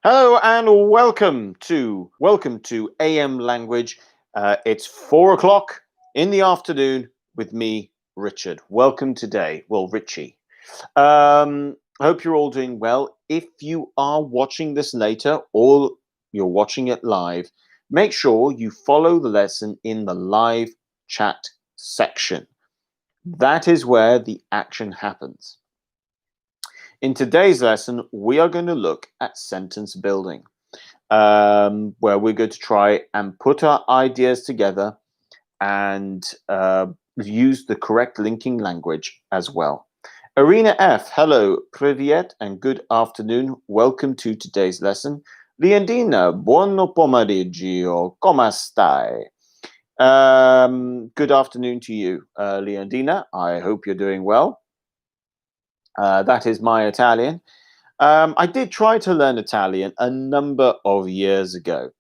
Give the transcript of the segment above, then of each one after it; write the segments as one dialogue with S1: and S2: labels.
S1: Hello and welcome to AM Language. It's 4 o'clock in the afternoon with me, Richard. Welcome today. Well, Richie. Hope you're all doing well. If you are watching this later or you're watching it live, make sure you follow the lesson in the live chat section. That is where the action happens. In today's lesson, we are going to look at sentence building, where we're going to try and put our ideas together and use the correct linking language as well. Arena F, hello, privyet, and good afternoon. Welcome to today's lesson. Leandina, buon pomeriggio, come stai? Good afternoon to you, Leandina. I hope you're doing well. That is my Italian. I did try to learn Italian a number of years ago.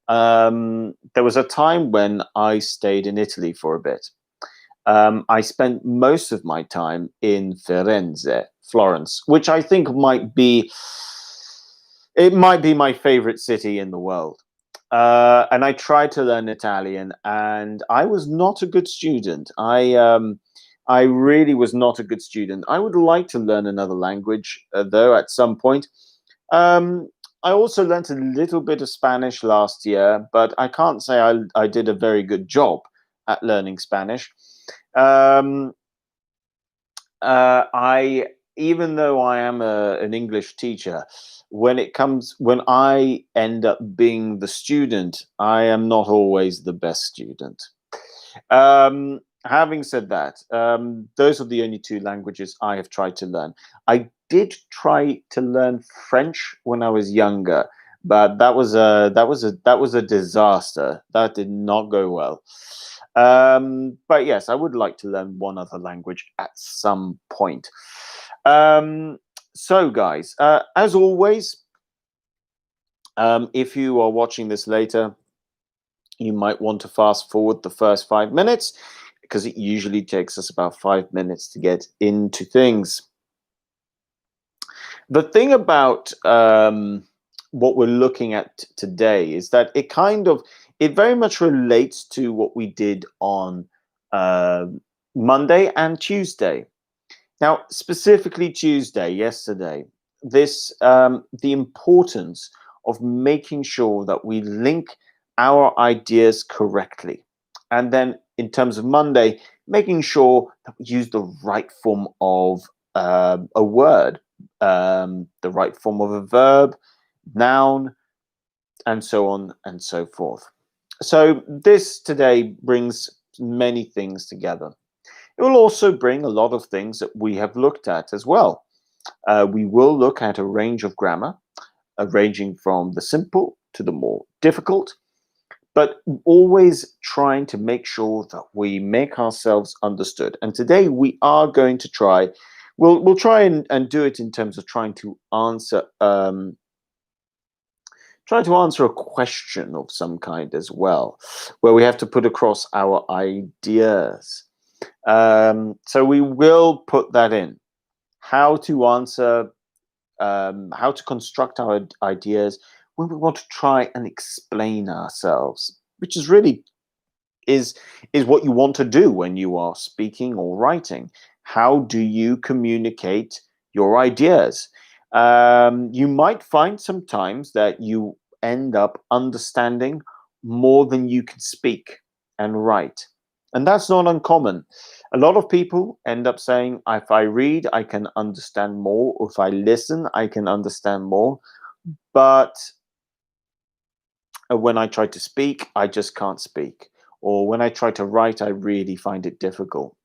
S1: There was a time when I stayed in Italy for a bit. I spent most of my time in Firenze, Florence, which I think might be my favorite city in the world. And I tried to learn Italian, and I was not a good student. I really was not a good student. I would like to learn another language, though, at some point. I also learned a little bit of Spanish last year, but I can't say I did a very good job at learning Spanish. Even though I am an English teacher, when I end up being the student, I am not always the best student. Having said that, those are the only two languages I have tried to learn. I did try to learn French when I was younger, but that was a disaster. That did not go well. But yes, I would like to learn one other language at some point. So, guys, as always, if you are watching this later, you might want to fast forward the first 5 minutes, because it usually takes us about 5 minutes to get into things. The thing about what we're looking at today is that it very much relates to what we did on Monday and Tuesday. Now, specifically Tuesday, yesterday, the importance of making sure that we link our ideas correctly. And then in terms of Monday, making sure that we use the right form of a word, the right form of a verb, noun, and so on and so forth. So this today brings many things together. It will also bring a lot of things that we have looked at as well. We will look at a range of grammar, ranging from the simple to the more difficult, but always trying to make sure that we make ourselves understood. And today we are going to we'll try and do it in terms of trying to answer a question of some kind as well, where we have to put across our ideas. So we will put that in. How to answer, how to construct our ideas when we want to try and explain ourselves, which is really is what you want to do when you are speaking or writing. How do you communicate your ideas? You might find sometimes that you end up understanding more than you can speak and write. And that's not uncommon. A lot of people end up saying, if I read, I can understand more. Or if I listen, I can understand more. But when I try to speak, I just can't speak. Or when I try to write, I really find it difficult.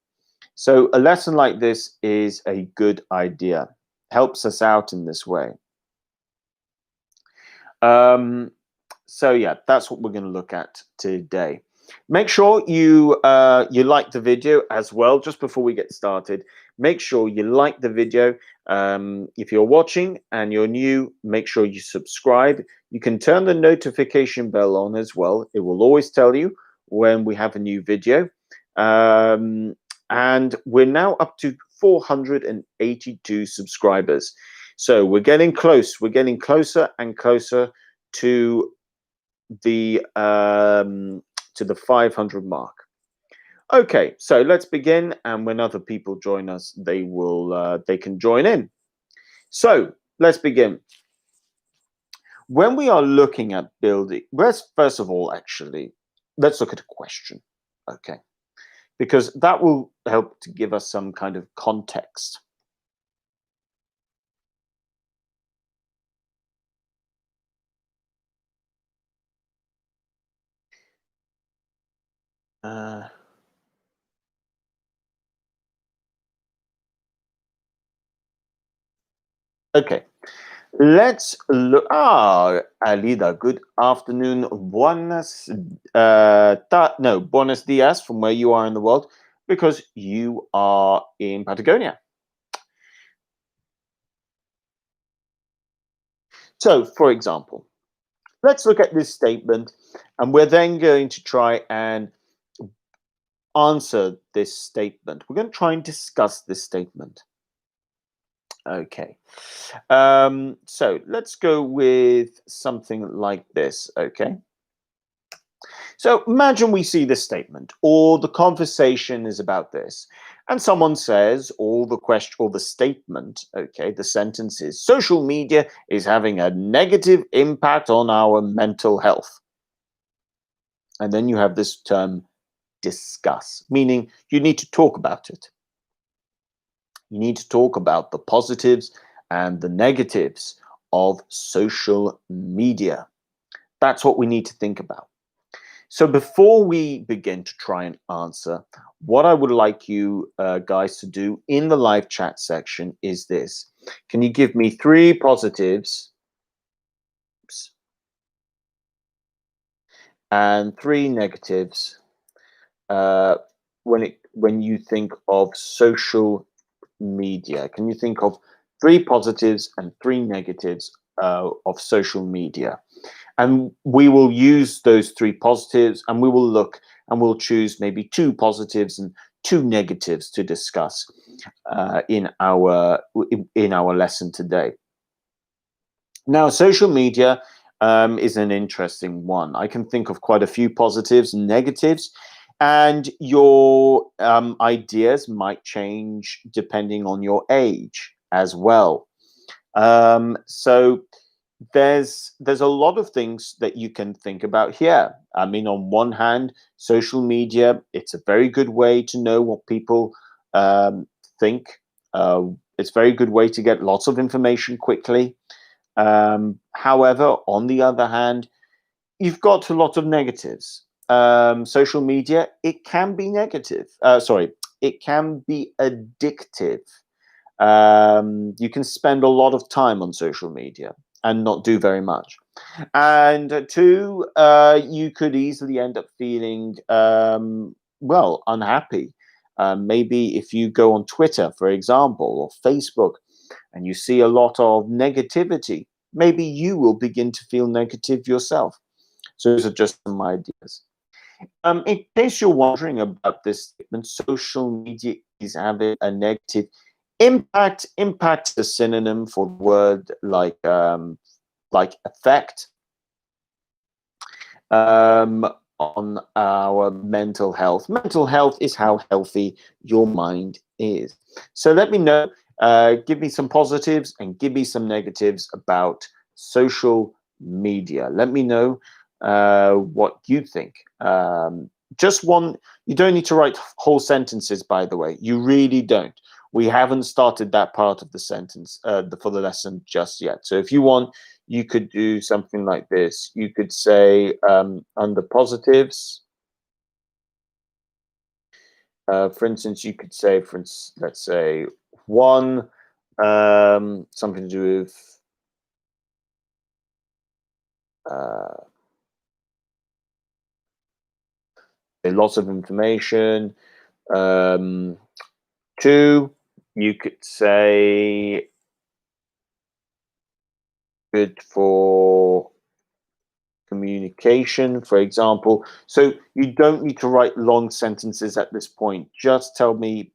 S1: So a lesson like this is a good idea. Helps us out in this way. So yeah, that's what we're going to look at today. Make sure you like the video as well. Just before we get started, make sure you like the video. If you're watching and you're new, make sure you subscribe. You can turn the notification bell on as well. It will always tell you when we have a new video. And we're now up to 482 subscribers. So we're getting close. We're getting closer and closer to the 500 mark. Okay, so let's begin. And when other people join us, they can join in. So let's begin. When we are looking at building, let's first of all, actually, let's look at a question. Okay, because that will help to give us some kind of context. Uh, okay, let's look. Ah, Alida, good afternoon. Buenos dias from where you are in the world, because you are in Patagonia. So, for example, let's look at this statement, and we're then going to try and answer this statement. We're going to try and discuss this statement. Okay. So let's go with something like this. Okay. So imagine we see this statement, or the conversation is about this, and someone says, or the question, or the statement, okay, the sentence is, social media is having a negative impact on our mental health. And then you have this term, discuss, meaning you need to talk about it. You need to talk about the positives and the negatives of social media. That's what we need to think about. So before we begin to try and answer, what I would like you guys to do in the live chat section is this. Can you give me 3 positives and 3 negatives when you think of social media? Can you think of 3 positives and 3 negatives of social media? And we will use those 3 positives, and we will look and we'll choose maybe 2 positives and 2 negatives to discuss in our lesson today. Now, social media is an interesting one. I can think of quite a few positives and negatives, and your ideas might change depending on your age as well. So there's a lot of things that you can think about here. I mean, on one hand, social media, it's a very good way to know what people think. It's a very good way to get lots of information quickly. However, on the other hand, you've got a lot of negatives. Social media, it can be negative. It can be addictive. You can spend a lot of time on social media and not do very much. And 2, you could easily end up feeling, unhappy. Maybe if you go on Twitter, for example, or Facebook, and you see a lot of negativity, maybe you will begin to feel negative yourself. So those are just some ideas. In case you're wondering about this statement, social media is having a negative impact. Impact is a synonym for the word like effect on our mental health. Mental health is how healthy your mind is. So let me know, give me some positives and give me some negatives about social media. Let me know what you think. Just one, you don't need to write whole sentences, by the way. You really don't. We haven't started that part of the sentence for the lesson just yet. So if you want, you could do something like this. You could say under positives, for instance, you could say, let's say 1, something to do with lots of information. 2, you could say good for communication, for example. So you don't need to write long sentences at this point. Just tell me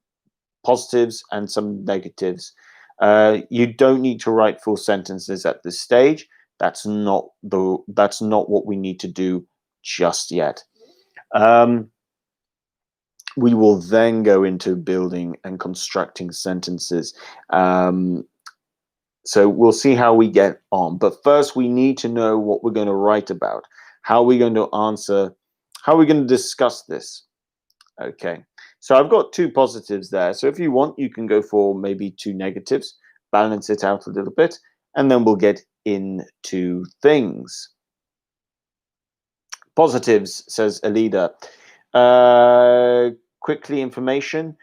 S1: positives and some negatives You don't need to write full sentences at this stage. That's not what we need to do just yet. We will then go into building and constructing sentences. So we'll see how we get on. But first, we need to know what we're going to write about. How are we going to answer? How are we going to discuss this? Okay. So I've got two positives there. So if you want, you can go for maybe two negatives, balance it out a little bit, and then we'll get into things. Positives, says Alida. Quickly information.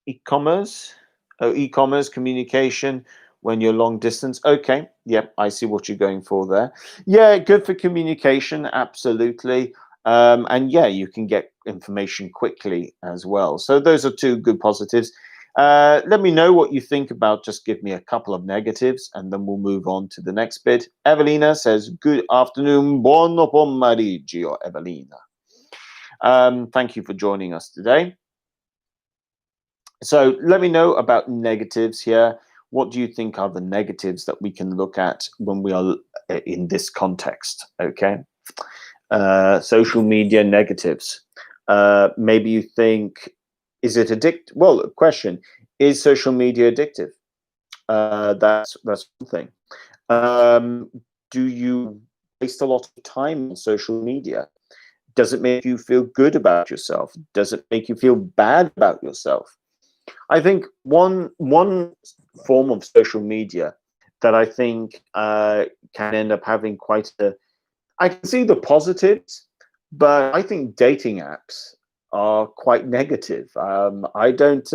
S1: E-commerce. Oh, e-commerce communication when you're long distance. Okay. Yep. I see what you're going for there. Yeah. Good for communication. Absolutely. And yeah, you can get information quickly as well. So those are two good positives. Let me know what you think about. Just give me a couple of negatives and then we'll move on to the next bit. Evelina says, good afternoon. Buon pomeriggio, Evelina. Thank you for joining us today. So let me know about negatives here. What do you think are the negatives that we can look at when we are in this context? Okay. Social media negatives. Maybe you think, is it addictive? Well, question, is social media addictive? That's one thing. Do you waste a lot of time on social media? Does it make you feel good about yourself? Does it make you feel bad about yourself? I think one form of social media that I think can end up having quite a. I can see the positives, but I think dating apps are quite negative. I don't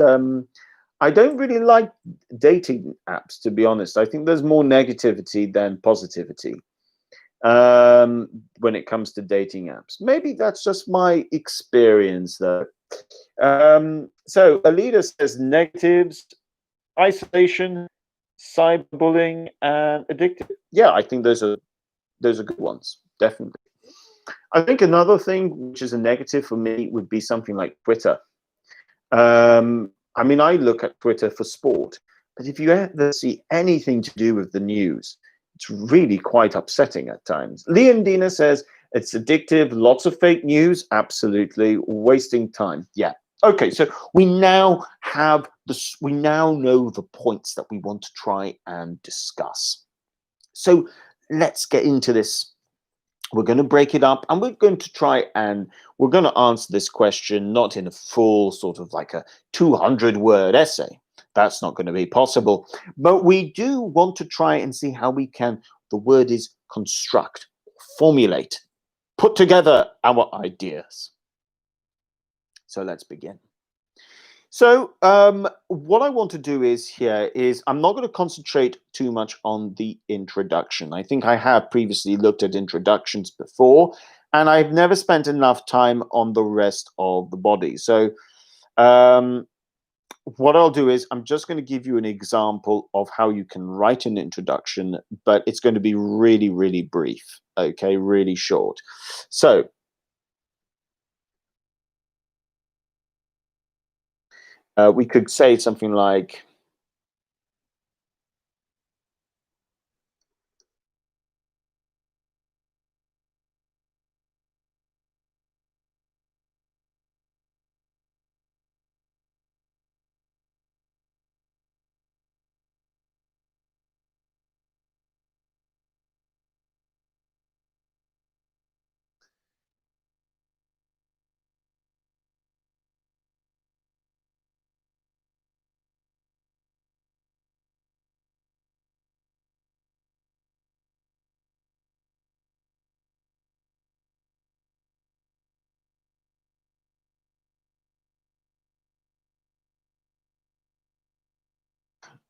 S1: really like dating apps, to be honest. I think there's more negativity than positivity when it comes to dating apps. Maybe that's just my experience, though. So Alida says negatives, isolation, cyberbullying, and addictive. Yeah, I think those are good ones, definitely. I think another thing which is a negative for me would be something like Twitter. I mean, I look at Twitter for sport, but if you ever see anything to do with the news, it's really quite upsetting at times. Leondina says it's addictive, lots of fake news, absolutely, wasting time. Yeah. Okay, so we now have this, we now know the points that we want to try and discuss. So let's get into this. We're going to break it up and we're going to try and we're going to answer this question not in a full sort of like a 200-word essay. That's not going to be possible. But we do want to try and see how we can, the word is construct, formulate, put together our ideas. So let's begin. So what I want to do is I'm not going to concentrate too much on the introduction. I think I have previously looked at introductions before, and I've never spent enough time on the rest of the body. So what I'll do is I'm just going to give you an example of how you can write an introduction, but it's going to be really, really brief, okay, really short. So we could say something like,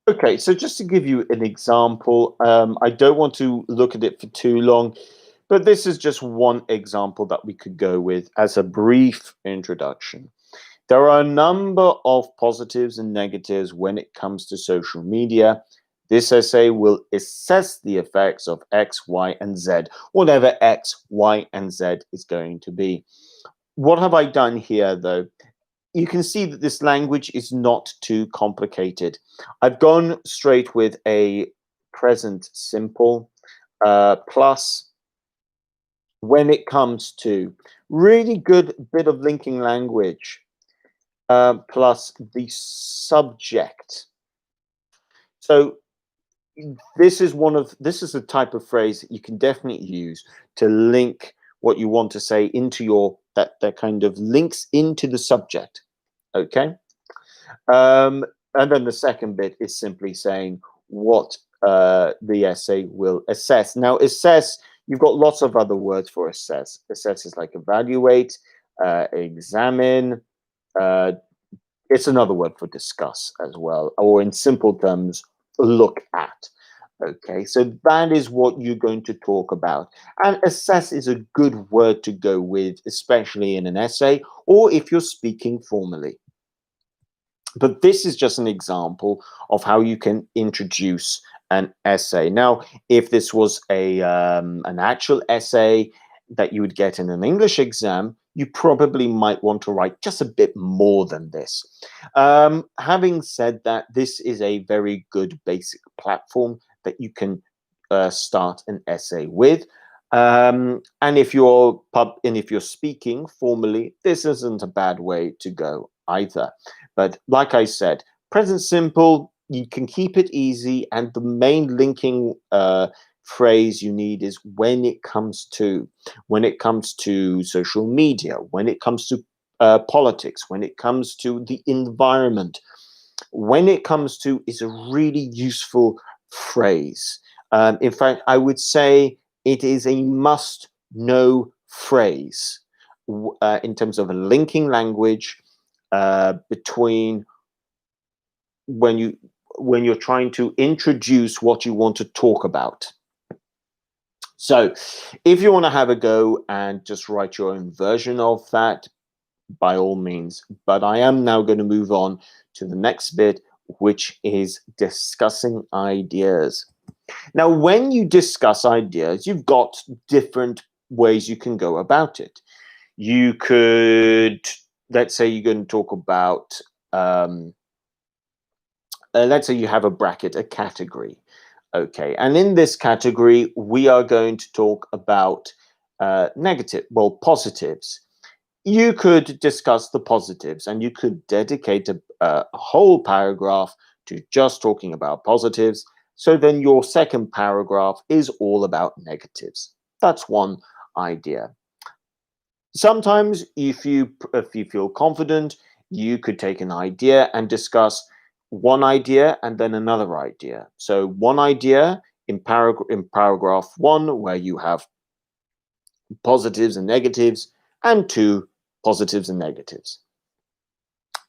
S1: okay, so just to give you an example, I don't want to look at it for too long, but this is just one example that we could go with as a brief introduction. There are a number of positives and negatives when it comes to social media. This essay will assess the effects of X, Y, and Z, whatever X, Y, and Z is going to be. What have I done here, though? You can see that this language is not too complicated. I've gone straight with a present simple plus when it comes to really good bit of linking language plus the subject. So this is a type of phrase that you can definitely use to link what you want to say into your that kind of links into the subject. Okay. Um, and then the second bit is simply saying what the essay will assess. Now, assess, you've got lots of other words for assess. Assess is like evaluate, examine. Uh, it's another word for discuss as well, or in simple terms, look at. Okay, so that is what you're going to talk about. And assess is a good word to go with, especially in an essay or if you're speaking formally. But this is just an example of how you can introduce an essay. Now, if this was an actual essay that you would get in an English exam, you probably might want to write just a bit more than this. Having said that, this is a very good basic platform that you can start an essay with. And if you're speaking formally, this isn't a bad way to go either. But like I said, present simple, you can keep it easy, and the main linking phrase you need is when it comes to social media, when it comes to politics, when it comes to the environment, when it comes to is a really useful phrase. In fact, I would say it is a must know phrase in terms of a linking language between when you when you're trying to introduce what you want to talk about. So if you want to have a go and just write your own version of that, by all means. But I am now going to move on to the next bit, which is discussing ideas. Now, when you discuss ideas, you've got different ways you can go about it. You could, let's say you're going to talk about let's say you have a bracket, a category. Okay. And in this category, we are going to talk about positives. You could discuss the positives and you could dedicate a whole paragraph to just talking about positives. So then your second paragraph is all about negatives. That's one idea. Sometimes if you feel confident, you could take an idea and discuss one idea and then another idea. So one idea in paragraph one, where you have positives and negatives, and two positives and negatives.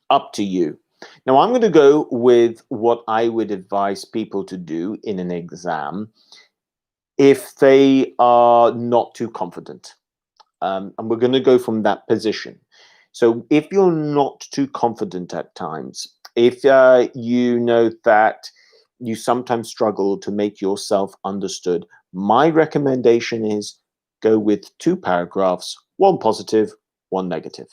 S1: Up to you. Now I'm going to go with what I would advise people to do in an exam if they are not too confident. And we're going to go from that position. So if you're not too confident at times, if you know that you sometimes struggle to make yourself understood, my recommendation is go with two paragraphs, one positive, one negative.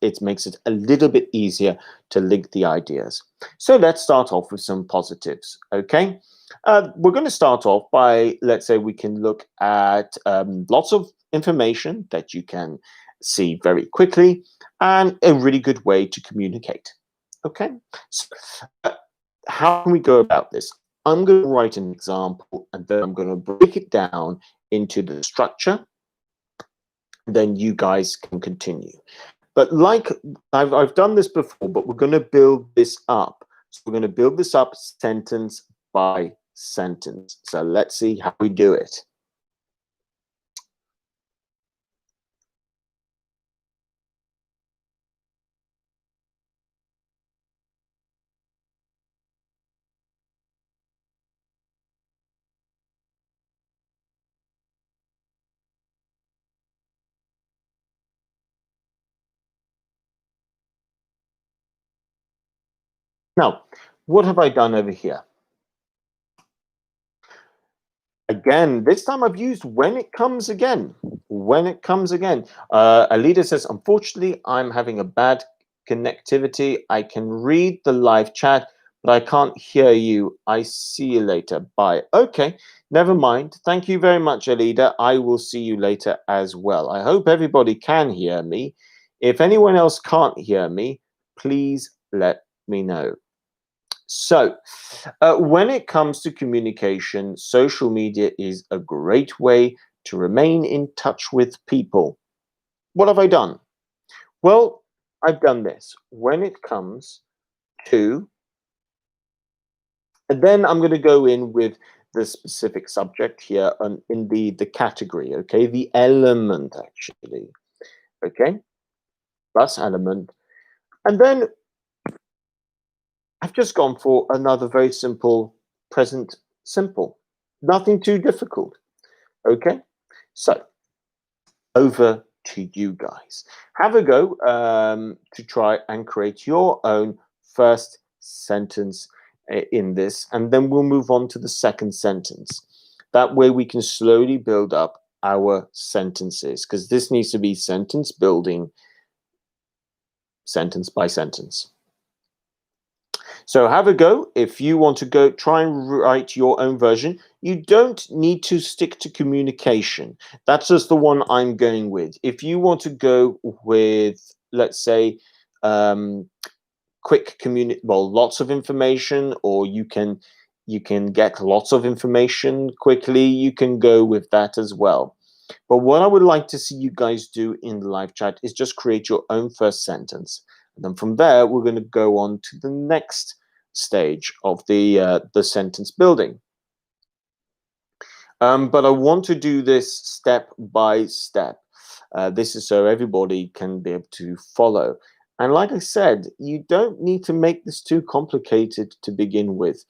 S1: It makes it a little bit easier to link the ideas. So let's start off with some positives, okay? We're going to start off by, let's say we can look at lots of information that you can see very quickly and a really good way to communicate, okay? So, how can we go about this? I'm going to write an example and then I'm going to break it down into the structure. Then you guys can continue. But like I've done this before, but we're going to build this up. So we're going to build this up sentence by sentence. So let's see how we do it. Now, what have I done over here? Again, this time I've used when it comes again. When it comes again. Alida says, unfortunately, I'm having a bad connectivity. I can read the live chat, but I can't hear you. I see you later. Bye. Okay, never mind. Thank you very much, Alida. I will see you later as well. I hope everybody can hear me. If anyone else can't hear me, please let me know. So, when it comes to communication, social media is a great way to remain in touch with people. What have I done? Well, I've done this. When it comes to, and then I'm going to go in with the specific subject here in the category, okay? The element, actually, okay? Plus element. And then I've just gone for another very simple present simple. Nothing too difficult. Okay, so over to you guys. Have a go to try and create your own first sentence in this, and then we'll move on to the second sentence. That way we can slowly build up our sentences, because this needs to be sentence building, sentence by sentence. So have a go. If you want to go try and write your own version, you don't need to stick to communication. That's just the one I'm going with. If you want to go with, let's say, quick lots of information, or you can get lots of information quickly, you can go with that as well. But what I would like to see you guys do in the live chat is just create your own first sentence. And then from there, we're going to go on to the next stage of the sentence building. But I want to do this step by step. This is so everybody can be able to follow. And like I said, you don't need to make this too complicated to begin with.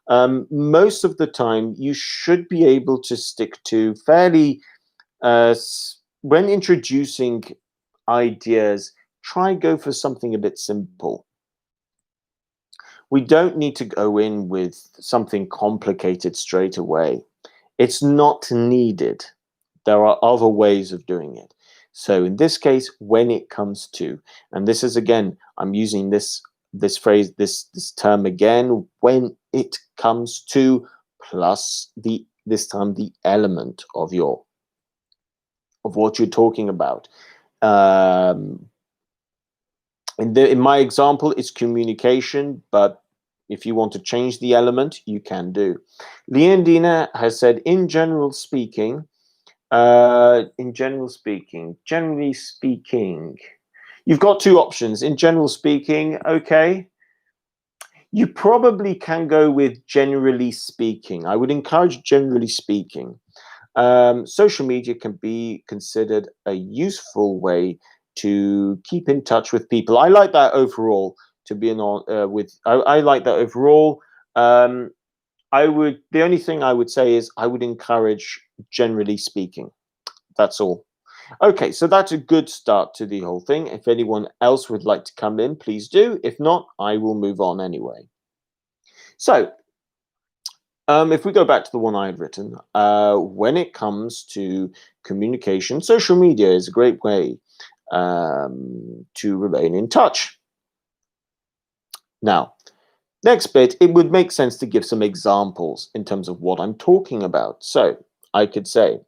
S1: Most of the time, you should be able to stick to fairly when introducing ideas, try go for something a bit simple. We don't need to go in with something complicated straight away. It's not needed. There are other ways of doing it. So in this case, when it comes to, and this is again, I'm using this phrase, this term again, when it comes to, plus this time the element of what you're talking about. In my example, it's communication, but if you want to change the element, you can do. Leondina has said, in general speaking, generally speaking, you've got two options. In general speaking, okay. You probably can go with generally speaking. I would encourage generally speaking. Social media can be considered a useful way to keep in touch with people. I like that overall. To be I like that overall. The only thing I would say is I would encourage generally speaking. That's all. Okay, so that's a good start to the whole thing. If anyone else would like to come in, please do. If not, I will move on anyway. So if we go back to the one I had written, when it comes to communication, social media is a great way to remain in touch. Now, next bit, it would make sense to give some examples in terms of what I'm talking about. So I could say,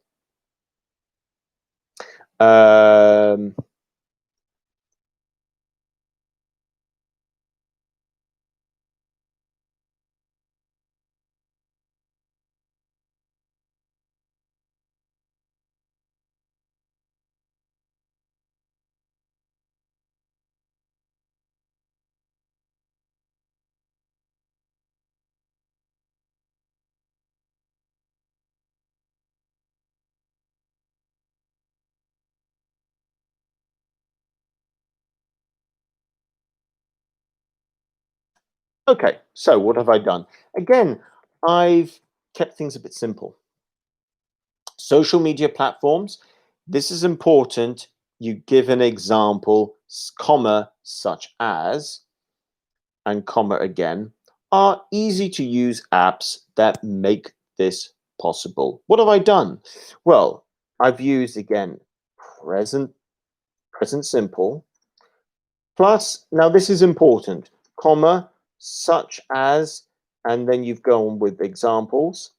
S1: okay, so what have I done? Again, I've kept things a bit simple. Social media platforms, this is important. You give an example, comma, such as, and comma again, are easy to use apps that make this possible. What have I done? Well, I've used again present simple plus, now this is important, comma, such as, and then you've gone with examples,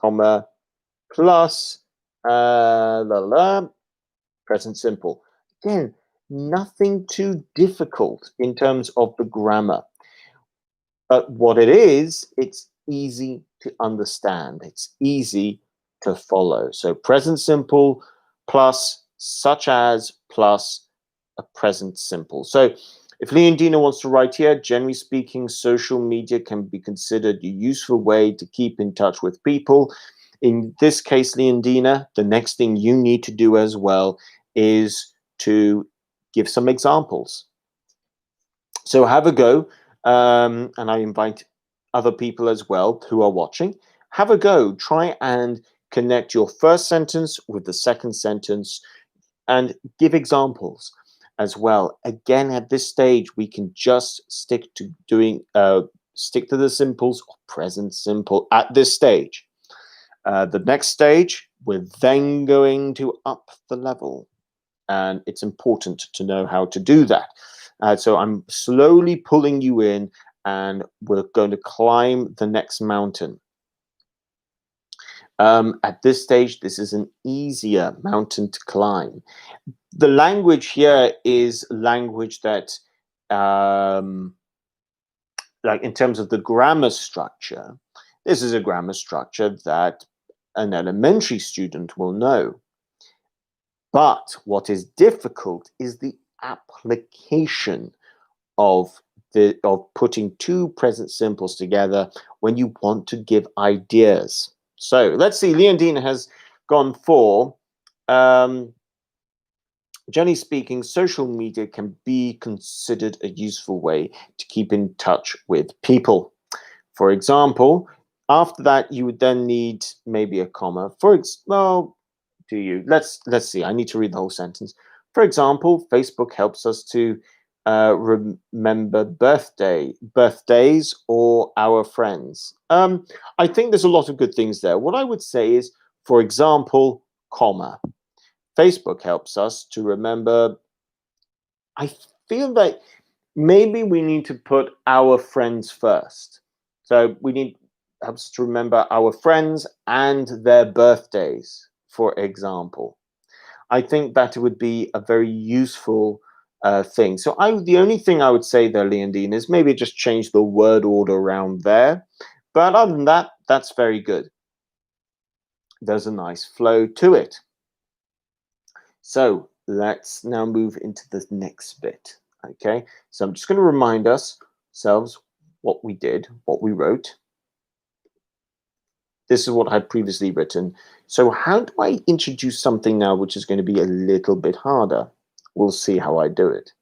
S1: comma, plus, present simple. Again, nothing too difficult in terms of the grammar. But what it is, it's easy to understand. It's easy to follow. So present simple plus such as plus a present simple. So if Leondina wants to write here, generally speaking, social media can be considered a useful way to keep in touch with people. In this case, Leondina, the next thing you need to do as well is to give some examples. So have a go, and I invite other people as well who are watching. Have a go. Try and connect your first sentence with the second sentence and give examples as well. Again, at this stage, we can just stick to the simples or present simple at this stage. The next stage, we're then going to up the level. And it's important to know how to do that. So I'm slowly pulling you in, and we're going to climb the next mountain. At this stage, this is an easier mountain to climb. The language here is language that, like in terms of the grammar structure, this is a grammar structure that an elementary student will know. But what is difficult is the application of putting two present simples together when you want to give ideas. So let's see, Leondina has gone for, generally speaking, social media can be considered a useful way to keep in touch with people. For example, after that, you would then need maybe a comma. Do you? Let's see. I need to read the whole sentence. For example, Facebook helps us to remember birthdays or our friends. I think there's a lot of good things there. What I would say is, for example, comma. Facebook helps us to remember. I feel that maybe we need to put our friends first. So we need helps to remember our friends and their birthdays, for example. I think that would be a very useful thing. So the only thing I would say there, Leondine, is maybe just change the word order around there. But other than that, that's very good. There's a nice flow to it. So let's now move into the next bit. Okay, so I'm just going to remind ourselves what we did, what we wrote. This is what I had previously written. So how do I introduce something now which is going to be a little bit harder? We'll see how I do it.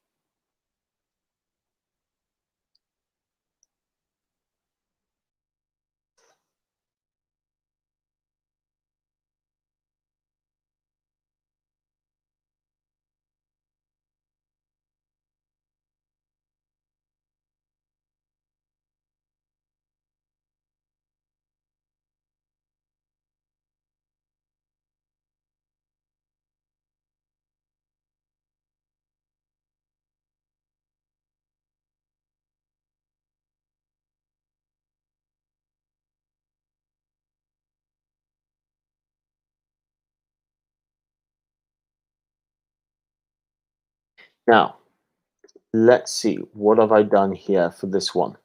S1: Now, let's see, what have I done here for this one?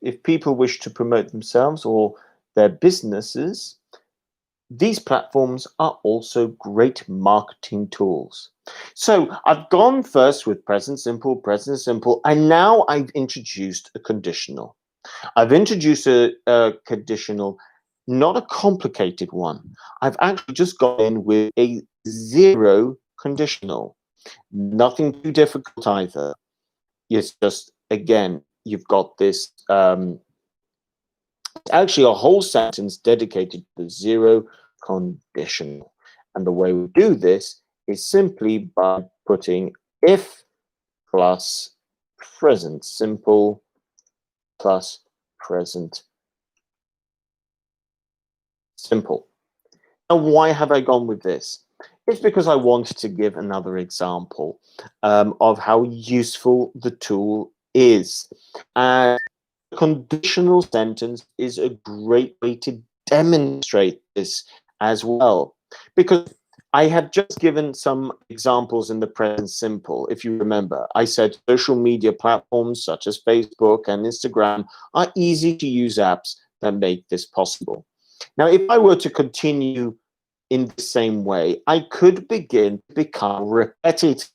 S1: If people wish to promote themselves or their businesses, these platforms are also great marketing tools. So I've gone first with present simple, and now I've introduced a conditional. I've introduced a conditional, not a complicated one. I've actually just gone in with a zero conditional. Nothing too difficult either. It's just, again, you've got this, actually a whole sentence dedicated to the zero conditional. And the way we do this is simply by putting if plus present simple plus present simple. And why have I gone with this? It's because I wanted to give another example of how useful the tool is. And a conditional sentence is a great way to demonstrate this as well. Because I have just given some examples in the present simple. If you remember, I said social media platforms such as Facebook and Instagram are easy to use apps that make this possible. Now, if I were to continue in the same way, I could begin to become repetitive.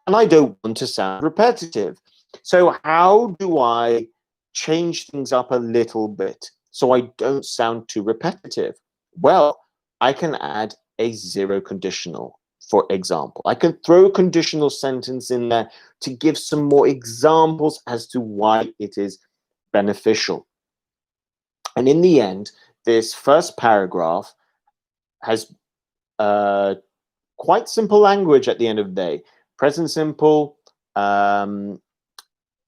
S1: And I don't want to sound repetitive. So how do I change things up a little bit so I don't sound too repetitive? Well, I can add a zero conditional, for example. I can throw a conditional sentence in there to give some more examples as to why it is beneficial. And in the end, this first paragraph has quite simple language at the end of the day. Present simple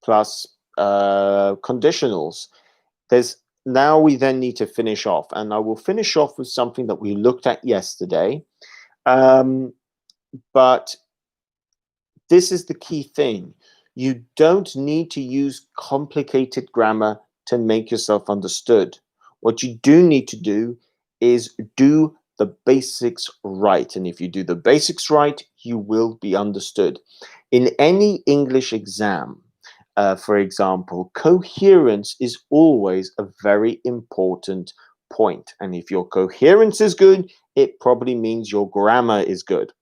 S1: plus conditionals. Now we then need to finish off, and I will finish off with something that we looked at yesterday. But this is the key thing. You don't need to use complicated grammar to make yourself understood. What you do need to do is do the basics right. And if you do the basics right, you will be understood. In any English exam, for example, coherence is always a very important point. And if your coherence is good, it probably means your grammar is good.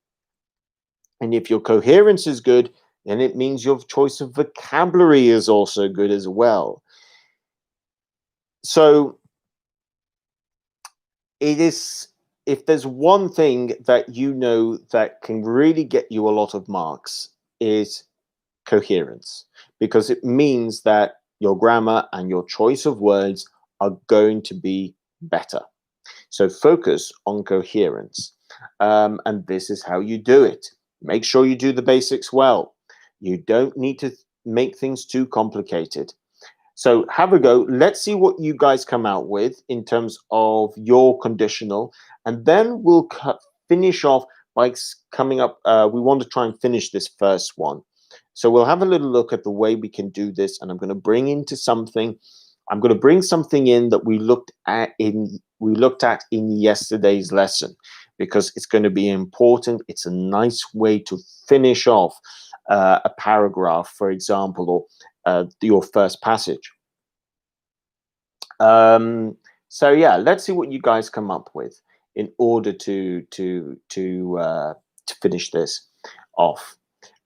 S1: And if your coherence is good, then it means your choice of vocabulary is also good as well. So it is, if there's one thing that you know that can really get you a lot of marks, is coherence, because it means that your grammar and your choice of words are going to be better. So focus on coherence. And this is how you do it. Make sure you do the basics well. You don't need to make things too complicated. So have a go. Let's see what you guys come out with in terms of your conditional. And then we'll finish off by coming up. We want to try and finish this first one. So we'll have a little look at the way we can do this. And I'm going to bring something in that we looked at in yesterday's lesson, because it's going to be important. It's a nice way to finish off a paragraph, for example, or your first passage. So yeah, let's see what you guys come up with in order to finish this off.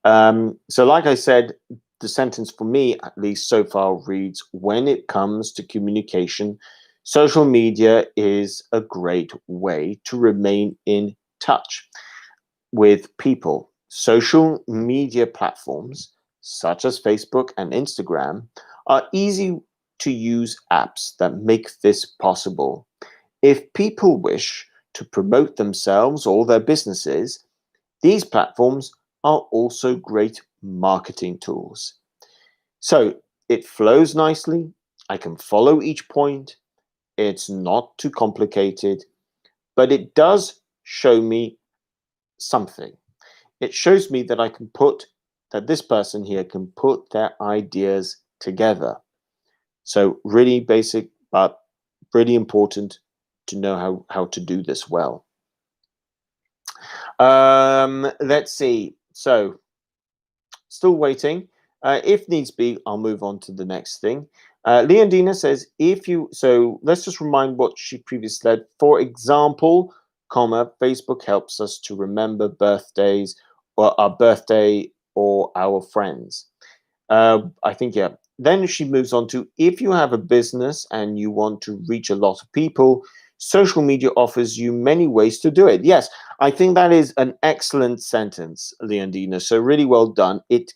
S1: So like I said, the sentence for me, at least so far, reads, when it comes to communication, social media is a great way to remain in touch with people. Social media platforms such as Facebook and Instagram are easy to use apps that make this possible. If people wish to promote themselves or their businesses, these platforms are also great marketing tools. So it flows nicely. I can follow each point. It's not too complicated, but it does show me something. It shows me that that this person here can put their ideas together. So really basic, but pretty important to know how to do this well. Let's see. So still waiting. If needs be, I'll move on to the next thing. Leondina says, so let's just remind what she previously said. For example, Facebook helps us to remember birthdays, or our birthday, or our friends. I think, yeah. Then she moves on to, if you have a business and you want to reach a lot of people, Social media offers you many ways to do it. Yes, I think that is an excellent sentence, Leondina. So really well done. It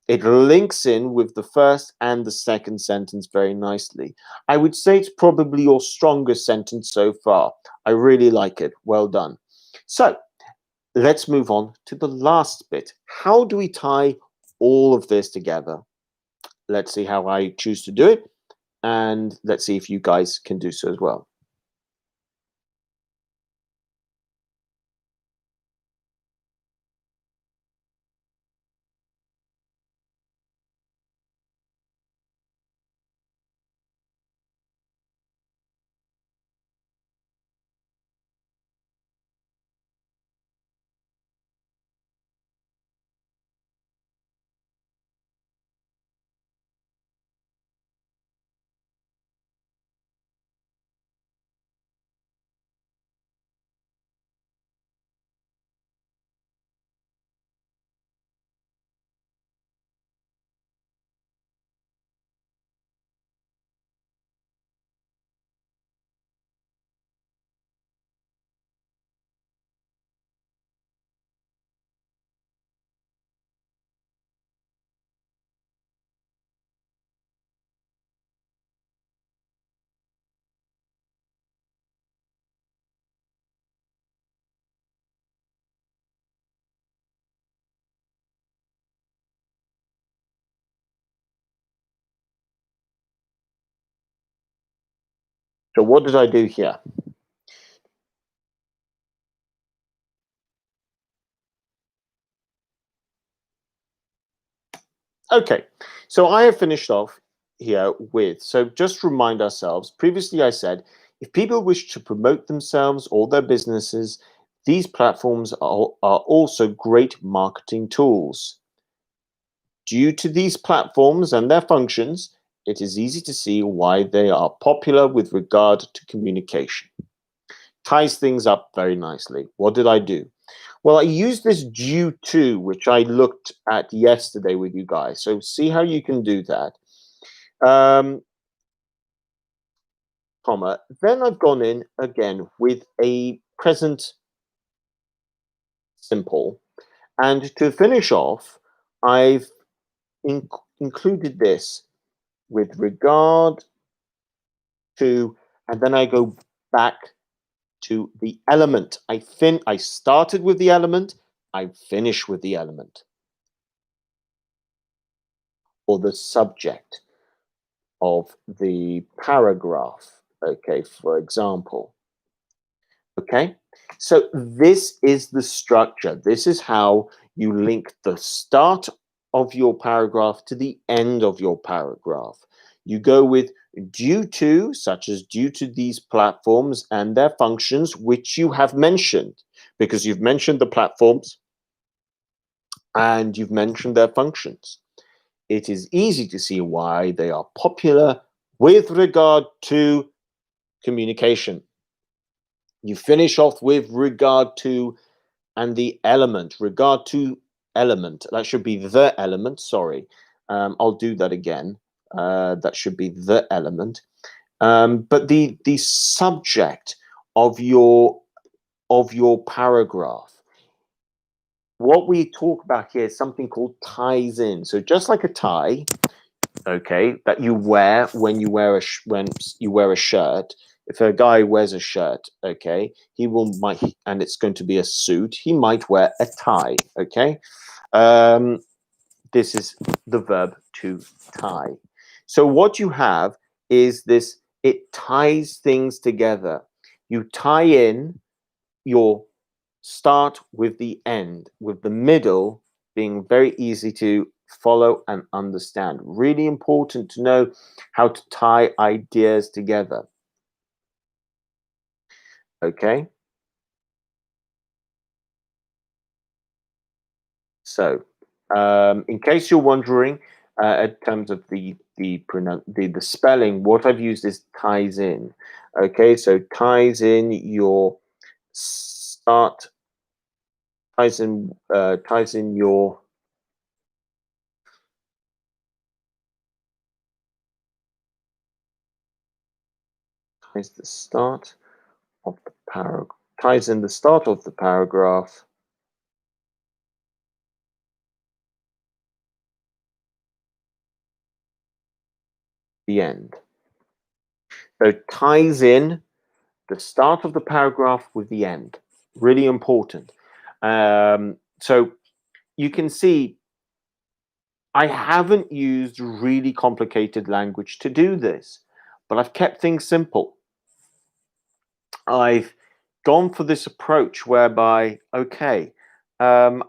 S1: links in with the first and the second sentence very nicely. I would say it's probably your strongest sentence so far. I really like it. Well done. So let's move on to the last bit. How do we tie all of this together? Let's see how I choose to do it, and let's see if you guys can do so as well. So what did I do here? Okay, so I have finished off here with, so just remind ourselves, previously I said, if people wish to promote themselves or their businesses, these platforms are also great marketing tools. Due to these platforms and their functions, it is easy to see why they are popular with regard to communication. Ties things up very nicely. What did I do? Well, I used this due to, which I looked at yesterday with you guys. So see how you can do that. Um, Comma. Then I've gone in again with a present simple. And to finish off, I've included this with regard to, and then I go back to the element. I started with the element, I finish with the element, or the subject of the paragraph. Okay, for example. Okay, so this is the structure. This is how you link the start of your paragraph to the end of your paragraph. You go with due to, such as due to these platforms and their functions, which you have mentioned, because you've mentioned the platforms and you've mentioned their functions. It is easy to see why they are popular with regard to communication. You finish off with regard to, and the element, regard to element. That should be the element. Sorry, I'll do that again. That should be the element. But the subject of your paragraph. What we talk about here is something called ties in. So just like a tie, okay, that you wear when you wear when you wear a shirt. If a guy wears a shirt, okay, he will might, and it's going to be a suit. He might wear a tie, okay. Um, this is the verb to tie. So what you have is this. It ties things together. You tie in your start with the end, with the middle being very easy to follow and understand. Really important to know how to tie ideas together. Okay, so in case you're wondering, in terms of the spelling, what I've used is ties in. Okay, so ties in your start, ties in your ties the start of the paragraph, ties in the start of the paragraph, the end. So ties in the start of the paragraph with the end. Really important. So you can see I haven't used really complicated language to do this, but I've kept things simple. I've gone for this approach whereby, okay, um,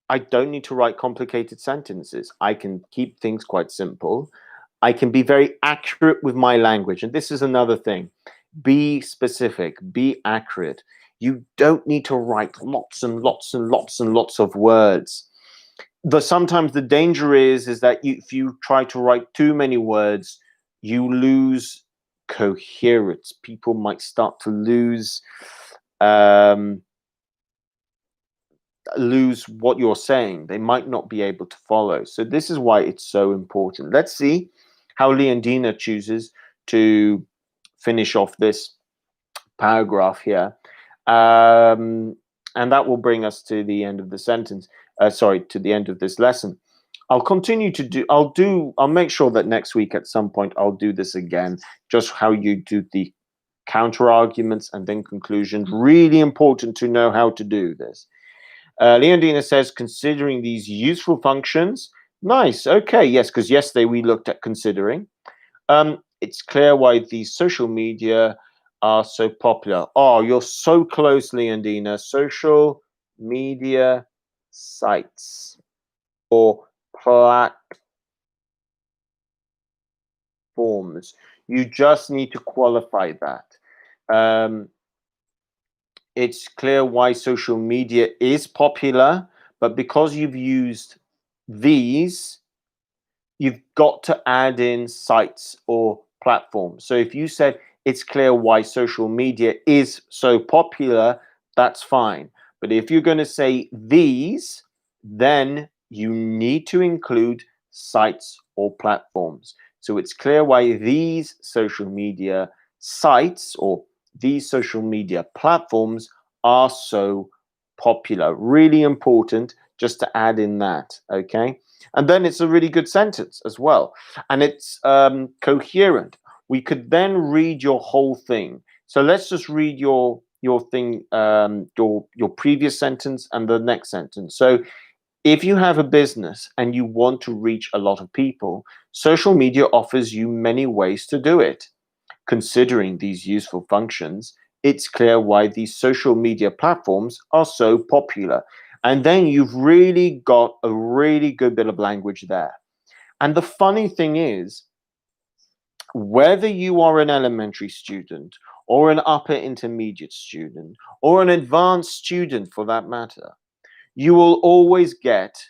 S1: I don't need to write complicated sentences. I can keep things quite simple. I can be very accurate with my language. And this is another thing. Be specific, be accurate. You don't need to write lots and lots and lots and lots of words. Sometimes the danger is that if you try to write too many words, you lose coherence. People might start to um, lose what you're saying. They might not be able to follow. So this is why it's so important. Let's see how Leondina chooses to finish off this paragraph here. And that will bring us to the end of the sentence. Sorry, to the end of this lesson. I'll continue to do, I'll make sure that next week at some point I'll do this again, just how you do the counter arguments and then conclusions. Really important to know how to do this. Leondina says, considering these useful functions. Nice. Okay. Yes, because yesterday we looked at considering. It's clear why these social media are so popular. Oh, you're so close, Leondina. Social media sites or platforms. You just need to qualify that. It's clear why social media is popular, but because you've used these, you've got to add in sites or platforms. So if you said it's clear why social media is so popular, that's fine. But if you're going to say these, then you need to include sites or platforms. So it's clear why these social media sites or these social media platforms are so popular. Really important just to add in that, okay? And then it's a really good sentence as well. And it's coherent. We could then read your whole thing. So let's just read your thing, your previous sentence and the next sentence. So if you have a business and you want to reach a lot of people, social media offers you many ways to do it. Considering these useful functions, it's clear why these social media platforms are so popular. And then you've really got a really good bit of language there. And the funny thing is, whether you are an elementary student or an upper intermediate student or an advanced student for that matter, you will always get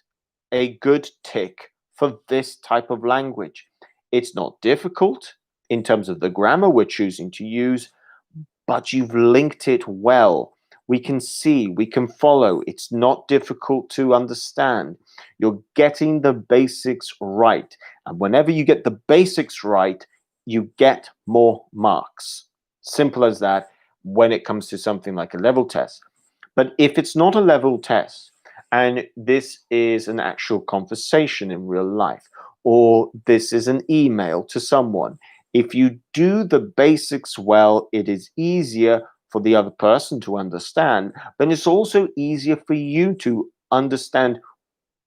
S1: a good tick for this type of language. It's not difficult in terms of the grammar we're choosing to use, but you've linked it well. We can see, we can follow. It's not difficult to understand. You're getting the basics right. And whenever you get the basics right, you get more marks. Simple as that when it comes to something like a level test. But if it's not a level test, and this is an actual conversation in real life, or this is an email to someone, if you do the basics well, it is easier for the other person to understand, but it's also easier for you to understand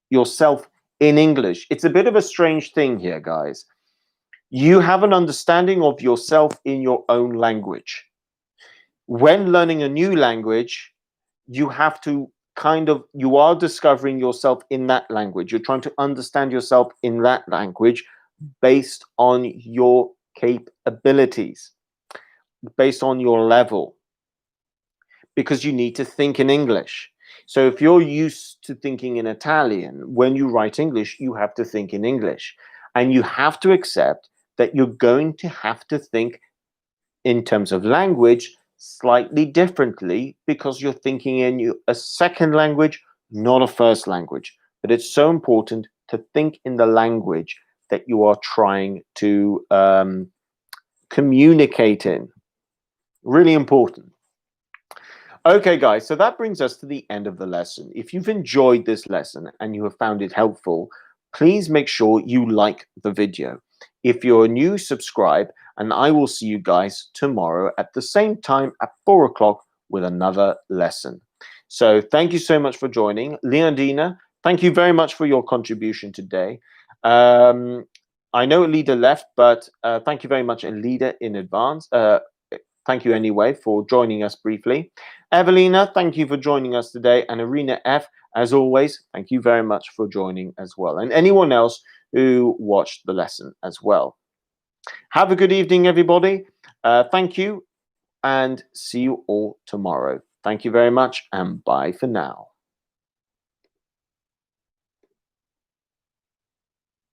S1: yourself in English. It's a bit of a strange thing here, guys. You have an understanding of yourself in your own language. When learning a new language, you have to you are discovering yourself in that language. You're trying to understand yourself in that language based on your capabilities, based on your level, because you need to think in English. So if you're used to thinking in Italian, when you write English, you have to think in English. And you have to accept that you're going to have to think in terms of language slightly differently because you're thinking in a second language, not a first language. But it's so important to think in the language that you are trying to communicate in. Really important. Okay, guys, so that brings us to the end of the lesson. If you've enjoyed this lesson and you have found it helpful, please make sure you like the video. If you're new, subscribe, and I will see you guys tomorrow at the same time at 4 o'clock with another lesson. So thank you so much for joining. Leondina, thank you very much for your contribution today. I know Alida left, but thank you very much, Alida, in advance. Thank you anyway for joining us briefly. Evelina, thank you for joining us today. And Arena F, as always, thank you very much for joining as well. And anyone else who watched the lesson as well. Have a good evening, everybody. Thank you and see you all tomorrow. Thank you very much and bye for now.